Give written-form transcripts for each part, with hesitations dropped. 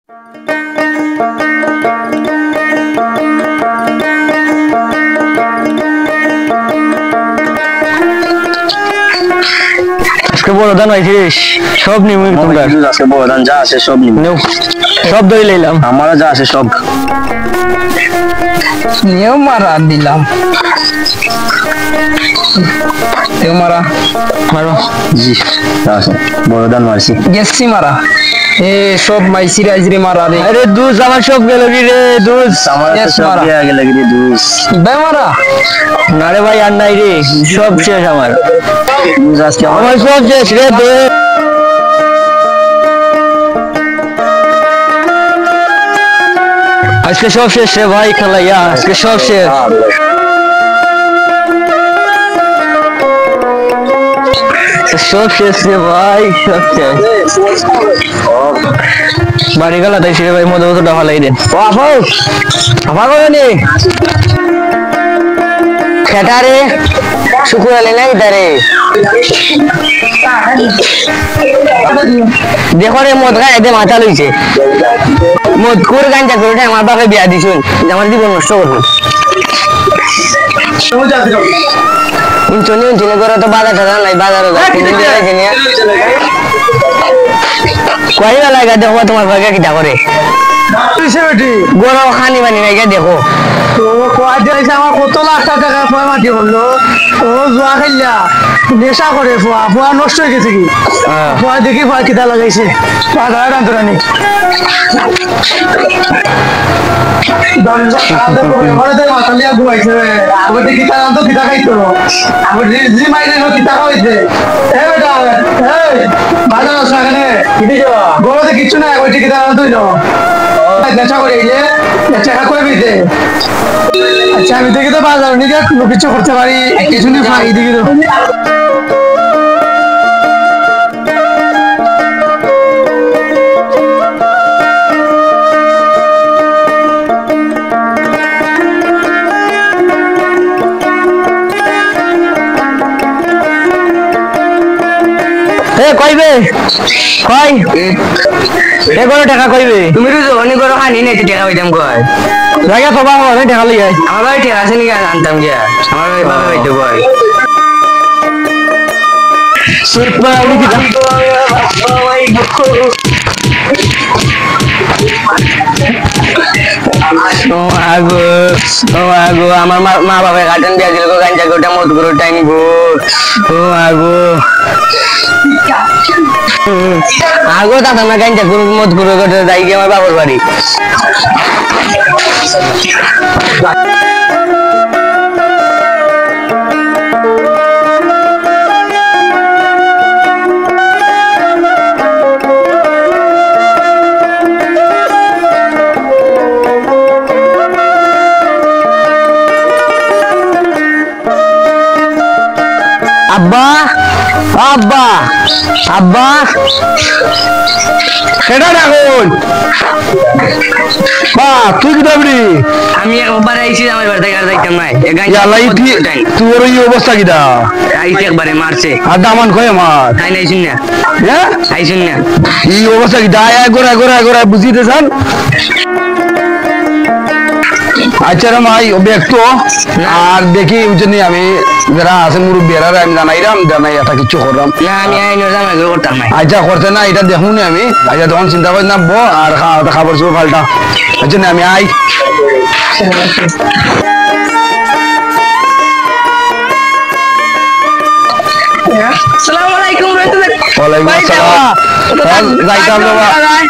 আজকে বড়দান হয়েছিস সব নিমু তোমরা আজকে বড়দান যা আছে সব নিমু সব দই লইলাম আমারও যা আছে সব নিয়েও মারা দিলাম মারা মারো জি আছে বড়দান মারছি গেছি মারা এ সব মাইসি রাইজরে মারা রে আরে দুস আমার সব গেল রে দুস আমার সব গেল রে দুস বে মারা না রে ভাই আর নাই রে সব শেষ আমার দুস আজকে আমার সব শেষ রে দে আজকে সব শেষ রে ভাই খেলাইয়া আজকে সব শেষ সব শেষ রে ভাই সব শেষ বাড়ি গেলা তাই সে ভাই মধ্যে মতো ডাফা লাই দেন ও আফাও আফা করে নি খেটারে শুকুর আলে নাই তারে দেখো রে মদ গায়ে একদম মাথা লইছে মদ কুর গাঞ্জা করে আমার বাপে বিয়া দিছুন আমার জীবন নষ্ট করবো চলে করে তো বাজার টাকা নাই বাজারে কয়টা লাগা দেখো তোমার ভাগে কিটা করে গরম খানি বানি নাই দেখো আমার কত লাখ টাকা ফোয়া মাটি করলো ও জোয়া খাইলা নেশা করে ফোয়া ফোয়া নষ্ট হয়ে গেছে কি ফোয়া দেখি ফোয়া কিতা লাগাইছে বাজারে রান্তরানি কিছু না নেশা করে আচ্ছা আমি দেখি তো বাজার নিয়ে কিছু করতে পারি কিছু নিয়ে পাই দেখি তো কইবে কই এ করে টাকা কইবে তুমি তো অনেক বড় খানি নাই টাকা হইতাম কয় জায়গা তো বাবা অনেক টাকা লই আমার ভাই টাকা আছে নাকি আনতাম গিয়া আমার ভাই বাবা হইতো কয় সুপার আমি কি আমার মা বাবা কাটন দিয়া দিল গাঞ্জা গোটা মত করে টাইম গো ও আগো আগো দাদা না গাঞ্জা গরু মত করে গোটা যাই গিয়ে আমার বাবার বাড়ি আব্বা আব্বা আব্বা সেটা রাখুন বা তুই কি দাবি আমি একবার আইছি আমার বাড়ি থেকে আর যাইতাম নাই তোর এই অবস্থা কিটা আইছি একবারে মারছে আর দামান কয় আমার তাই নাই শুন না হ্যাঁ আইছুন না এই অবস্থা কিটা গোড়া বুঝিতে চান আচ্ছা রে ভাই ব্যক্ত আর দেখি বুঝলি আমি যারা আছে মুরব্বীরা আমি জানাই এটা কিছু করলাম না আমি আইনো জামাই করতাম না আচ্ছা করতে না এটা দেখুন আমি আচ্ছা তখন চিন্তা করে নামবো আর খাবার চুপ পাল্টা আচ্ছা না আমি আই আসসালামু আলাইকুম ওয়ালাইকুম আসসালাম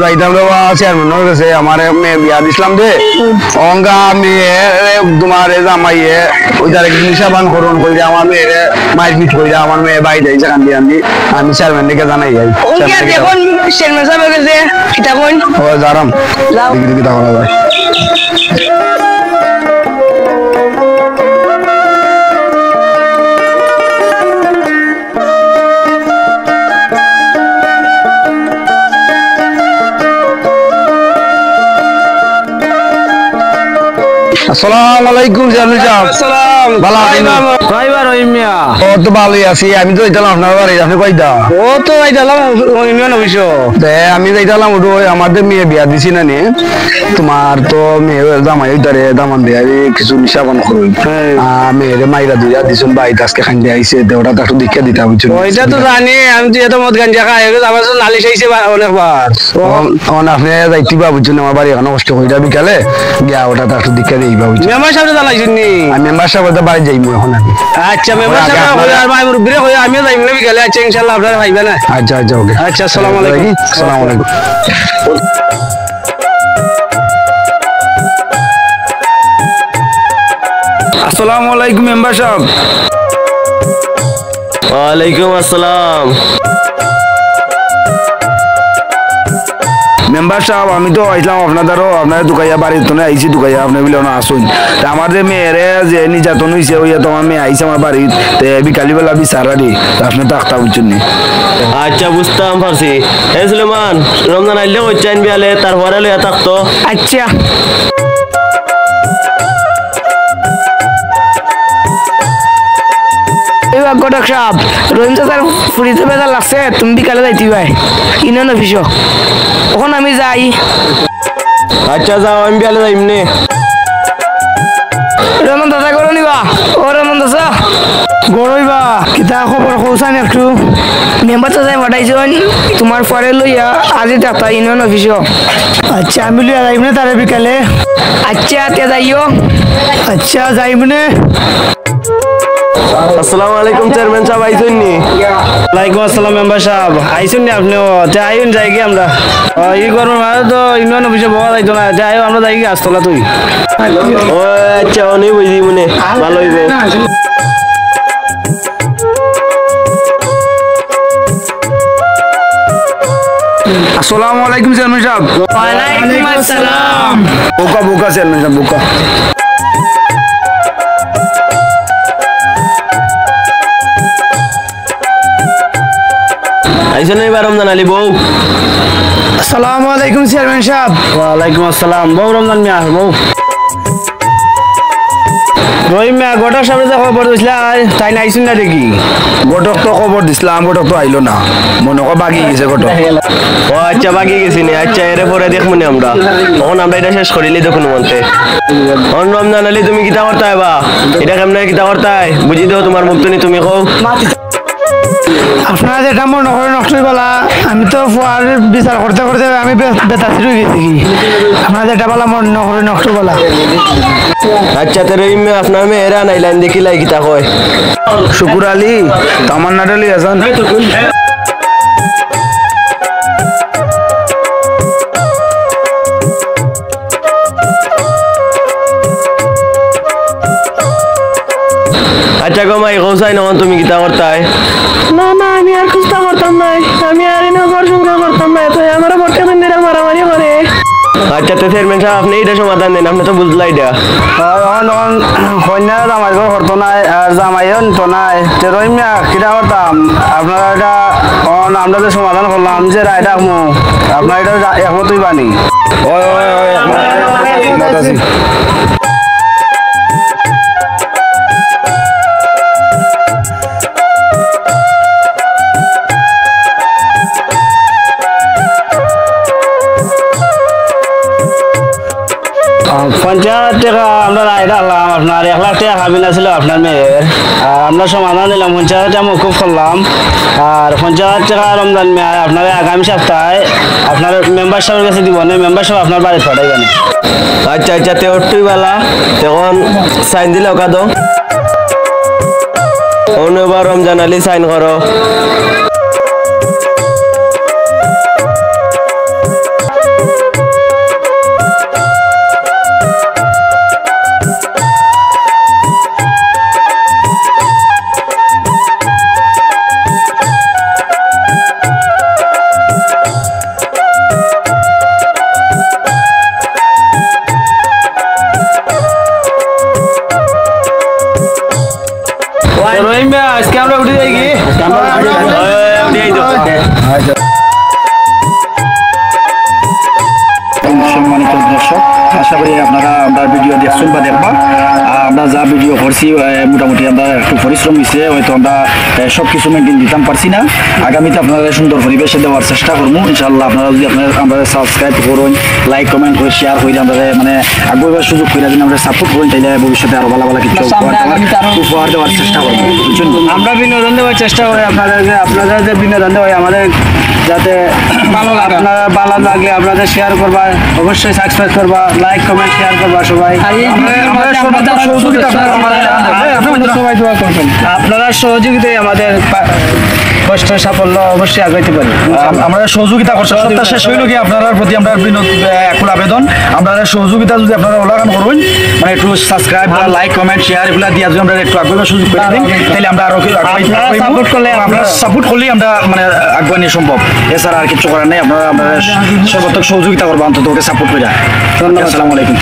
যাইতাম বাবা চেয়ারম্যানের কাছে আমার মেয়ে বিয়া দিছিলাম দে অঙ্গা মেয়ে তোমার জামাইয়ে ওই তার নিশাবান করুন কই আমার মেয়েরে মাইর পিট কই আমার মেয়ে বাই যাই সেখান দিয়ে আমি চেয়ারম্যান দিকে জানাই যাই দেখুন চেয়ারম্যান সাহেব কাছে কিতা কোন ও জারাম দেখি তা করা যায় আসসালামু আলাইকুম চেয়ারম্যান সাহেব। আসসালাম। ভালো আছেন? কয়বার ওই মিয়া? ও তো ভালোই আছি। আমি তো যাইতাম আপনার বাড়ি, আপনি কইতা? ও তো এই দিলাম ইউনিয়ন অফিস। আমি যাইতাম ওটা আমাদের মেয়ে বিয়া দিছি না নি, তোমার তো মেয়ে জামাই ওইটারে দামান দিয়ে কিছু নিশাবান করুন। মেয়েরে মাইরা দিয়া দিছুন বাড়িতে আজকে খান দিয়ে আইসে, ওটা তো একটু দীক্ষা দিতে হবে। ওইটা তো জানি, আমি তো এত মদ গাঞ্জা খাই আমার তো নালিশ আইছে অনেকবার। আপনি যাইতে বা বুঝছেন, আমার বাড়ি এখনো কষ্ট কইরা বিকালে গিয়া ওটা তো একটু দীক্ষা দিই বা বুঝছেন। মেম্বার সাহেব জানাইছেন নি? আমি মেম্বার সাহেব বাড়ি যাইমু এখন আমি। আচ্ছা মেম্বার সাহেব আর মাই মুরব্বিরে কই আমিও যাইম না বিকালে। আচ্ছা ইনশাআল্লাহ আপনারা ভাইবেন না। আচ্ছা আচ্ছা ওকে। আচ্ছা আসসালামু আলাইকুম। আসসালামু আলাইকুম। আসসালামু আলাইকুম মেম্বার সাহেব। ওয়ালাইকুম আসসালাম। মেম্বার সাহেব আমি তো আইলাম আপনাদেরও, আপনার দুকাইয়া বাড়ির তো আইসি দুকাইয়া আপনি বলে না আসুন। আমাদের মেয়েরে যে নির্যাতন হয়েছে ওই তো আমার মেয়ে আইসে আমার বাড়ির বিকালি বেলা বিচারা দি আপনি তো আখতা বুঝছেন নি। আচ্ছা বুঝতাম পারছি। এই সুলেমান রমজান আইলে কইছেন বিয়ালে তারপরে লইয়া থাকতো। আচ্ছা এবার গডক সাহেব, রহিম চাচার ফুরিতে বেজার লাগছে, তুমি বিকালে যাইতে ভাই ইউনিয়ন অফিস। তখন আমি যাই। আচ্ছা যাও, আমি বিয়ালে যাইমনে। রমন দাদা করো নিবা? ও রমন দাদা গড়ইবা কিতা খবর কৌসান একটু। মেম্বার চাচাই পাঠাইছেন তোমার পরে লইয়া আজি ডাক্তার ইউনিয়ন অফিস। আচ্ছা আমি লইয়া যাইমনে তারে বিকালে। আচ্ছা তে যাইও। আচ্ছা যাইমনে। আসসালামু আলাইকুম চেয়ারম্যান সাহেব, আইছেন নি? ওয়ালাইকুম আসসালাম মেম্বার সাহেব। আইসুন নি আপনিও? আইন যাই কি আমরা ই করবো মানে তো ইউনিয়ন অফিসে বলা যাইতো না। যাই আমরা যাই কি গাছতলা তুই। ও আচ্ছা অনেক বুঝি মনে ভালো হইব। আসসালামু আলাইকুম চেয়ারম্যান সাহেব। ওয়ালাইকুম আসসালাম। বোকা বোকা চেয়ারম্যান সাহেব বোকা। আইছেন এবার রমজান আলী বউ? আসসালামু আলাইকুম চেয়ারম্যান সাহেব। ওয়ালাইকুম আসসালাম। বউ রমজান মিয়া বউ। রহিম মিয়া গোটার সামনে যে খবর দিছিল তাই না আইসুন না দেখি? গটক তো খবর দিছিলাম, গটক তো আইলো না, মনে কর বাকি গেছে গটক। ও আচ্ছা বাকি গেছি নি। আচ্ছা এর পরে দেখমুনি আমরা। তখন আমরা এটা শেষ করিলি দেখুন মনতে। অন রমজান আলী তুমি কিতা করতে বা এটা কেমনে কিতা করতে বুঝি দেও তোমার মুখ নি তুমি কও। আপনারা যেটা মনে করে নষ্ট বলা, আমি তো ফুয়ার বিচার করতে করতে আমি বেতাসি রয়ে গেছি। আপনারা যেটা বলা মনে করে নষ্ট বলা। আচ্ছা তো রহিম মিয়া আপনার মেয়েরা নাইলাইন দেখিলাই কিতা কয়? শুকুর আলী তামান্নাটা লিয়ে যান। আচ্ছা গো মাই কৌসাই নখন তুমি কিতা করতাই? না না আমি আর খুঁজতে পারতাম না। আমি আর এনে ঘর সংসার করতাম না। তো আমার বটে দিনরা মারামারি করে। আচ্ছা তো চেয়ারম্যান সাহেব আপনি এটা সমাধান দেন, আপনি তো বুঝলাই এটা। কন্যা জামাই ঘর হতো নাই আর জামাইও নিতো নাই, রহিম মিয়া কিনা করতাম আপনারা এটা আমরা যে সমাধান করলাম যে রায় ডাকমু আপনার এটা একমতই বানি। একমত আছি। পঞ্চায়েত টাকা আমরা রায় ডাকলাম, আপনার 1 লাখ টাকা হাবিল ছিল আপনার মেয়ের। আর আমরা সমাধান দিলাম, পঞ্চায়েত মকুব করলাম। আর পঞ্চায়েত টাকা রমজান মিয়া আপনার আগামী সপ্তাহে আপনার মেম্বার সাহেবের কাছে দিব না, মেম্বার সাহেব আপনার বাড়ি পাঠাইবেন। আচ্ছা আচ্ছা তে ওটুই বালা তখন সাইন দিলে ওকা দো অনুবার রমজান আলী সাইন করো। রহিম ভাই আজকে আমরা উঠে যাই কি? সম্মানিত দর্শক, আশা করি আপনারা আমরা ভিডিও দেখছেন বা দেখবা। আমরা যা ভিডিও করছি মোটামুটি আমরা একটু পরিশ্রম হয়েছে, হয়তো আমরা সব কিছু মেনটেন দিতাম পারছি না। আগামীতে আপনারা সুন্দর পরিবেশে দেওয়ার চেষ্টা করবো ইনশাল্লাহ। আপনারা যদি আমরা সাবস্ক্রাইব করুন, লাইক কমেন্ট করে শেয়ার করে আমরা মানে আগ্রহের সুযোগ করে যদি আমরা সাপোর্ট করি, তাইলে ভবিষ্যতে আরো ভালো ভালো কিছু উপহার দেওয়ার চেষ্টা করবো। আমরা বিনোদন দেওয়ার চেষ্টা করি আপনাদের যে বিনোদন দেওয়া হয় আমাদের যাতে আপনারা ভালো লাগলে আপনাদের শেয়ার করবা, অবশ্যই সাবস্ক্রাইব করবা, লাইক কমেন্ট শেয়ার করবা সবাই। আপনারা সহযোগিতায় আমাদের কষ্ট সাফল্য অবশ্যই আগাইতে পারি। আমরা সহযোগিতা করছি, সপ্তাহ শেষ হইল কি আপনার প্রতি আমরা একটু আবেদন, আপনারা সহযোগিতা যদি আপনারা ওলাগান করুন, মানে একটু সাবস্ক্রাইব লাইক কমেন্ট শেয়ার এগুলো দিয়ে যদি আমরা একটু আগ্রহ সুযোগ করে দিন, তাহলে আমরা আরো সাপোর্ট করলে আপনারা সাপোর্ট করলেই আমরা মানে আগ্রহ নিয়ে সম্ভব। এছাড়া আর কিছু করার নেই। আপনারা সর্বাত্মক সহযোগিতা করবো, অন্তত ওকে সাপোর্ট করে। আসসালামু আলাইকুম।